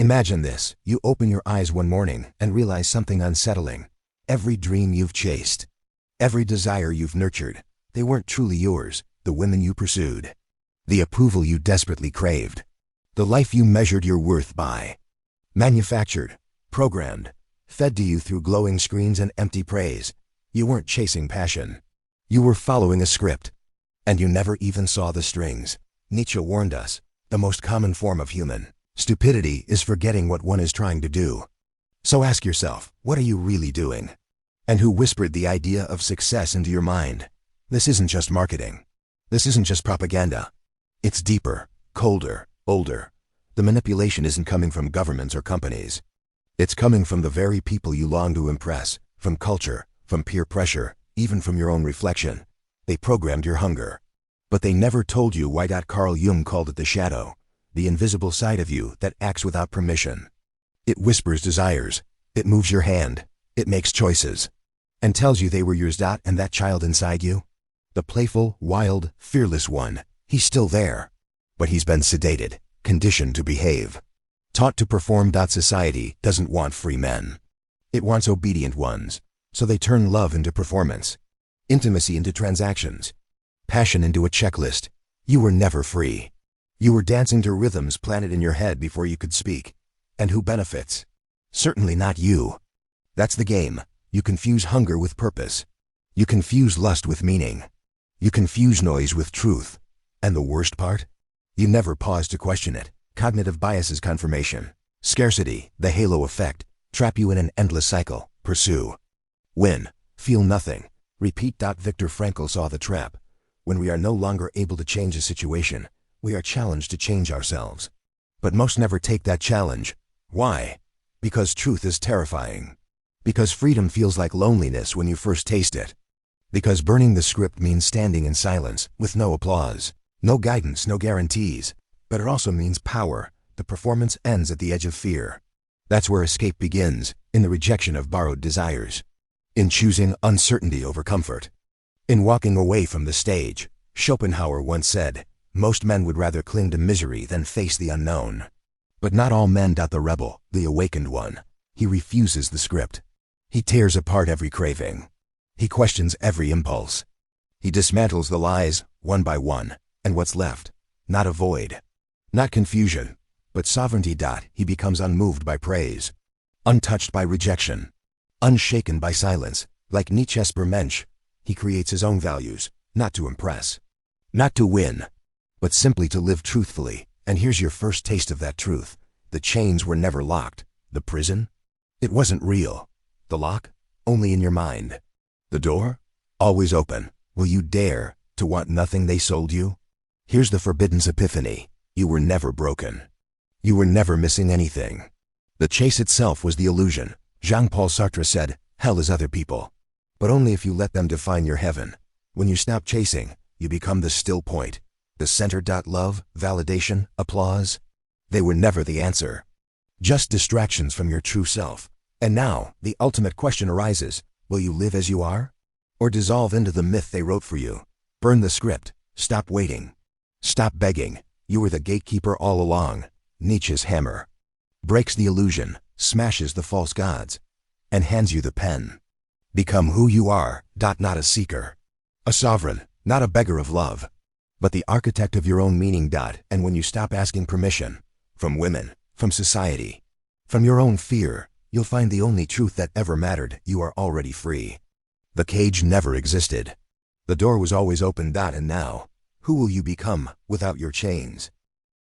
Imagine this, you open your eyes one morning and realize something unsettling. Every dream you've chased, every desire you've nurtured, they weren't truly yours. The women you pursued, the approval you desperately craved, the life you measured your worth by. Manufactured, programmed, fed to you through glowing screens and empty praise. You weren't chasing passion. You were following a script. And you never even saw the strings. Nietzsche warned us, the most common form of human stupidity is forgetting what one is trying to do. So ask yourself, what are you really doing? And who whispered the idea of success into your mind? This isn't just marketing. This isn't just propaganda. It's deeper, colder, older. The manipulation isn't coming from governments or companies. It's coming from the very people you long to impress, from culture, from peer pressure, even from your own reflection. They programmed your hunger. But they never told you why. Carl Jung called it the shadow, the invisible side of you that acts without permission. It whispers desires, it moves your hand, it makes choices, and tells you they were yours. And that child inside you? The playful, wild, fearless one, he's still there. But he's been sedated, conditioned to behave, taught to perform. Society doesn't want free men. It wants obedient ones. So they turn love into performance, intimacy into transactions, passion into a checklist. You were never free. You were dancing to rhythms planted in your head before you could speak. And who benefits? Certainly not you. That's the game. You confuse hunger with purpose. You confuse lust with meaning. You confuse noise with truth. And the worst part? You never pause to question it. Cognitive biases, confirmation, scarcity, the halo effect, trap you in an endless cycle. Pursue, win, feel nothing, repeat. Viktor Frankl saw the trap. When we are no longer able to change a situation, we are challenged to change ourselves. But most never take that challenge. Why? Because truth is terrifying. Because freedom feels like loneliness when you first taste it. Because burning the script means standing in silence, with no applause, no guidance, no guarantees. But it also means power. The performance ends at the edge of fear. That's where escape begins, in the rejection of borrowed desires. In choosing uncertainty over comfort. In walking away from the stage. Schopenhauer once said, most men would rather cling to misery than face the unknown. But not all men. The rebel, the awakened one, he refuses the script. He tears apart every craving. He questions every impulse. He dismantles the lies, one by one, and what's left? Not a void. Not confusion, but sovereignty. He becomes unmoved by praise, untouched by rejection, unshaken by silence. Like Nietzsche's Mensch, he creates his own values, not to impress, not to win, but simply to live truthfully. And here's your first taste of that truth. The chains were never locked. The prison? It wasn't real. The lock? Only in your mind. The door? Always open. Will you dare to want nothing they sold you? Here's the forbidden epiphany. You were never broken. You were never missing anything. The chase itself was the illusion. Jean-Paul Sartre said, hell is other people. But only if you let them define your heaven. When you stop chasing, you become the still point. The center. Love, validation, applause. They were never the answer. Just distractions from your true self. And now, the ultimate question arises. Will you live as you are? Or dissolve into the myth they wrote for you? Burn the script. Stop waiting. Stop begging. You were the gatekeeper all along. Nietzsche's hammer breaks the illusion, smashes the false gods, and hands you the pen. Become who you are. Not a seeker, a sovereign, not a beggar of love, but the architect of your own meaning. And when you stop asking permission, from women, from society, from your own fear, you'll find the only truth that ever mattered. You are already free. The cage never existed. The door was always open. And now, who will you become without your chains?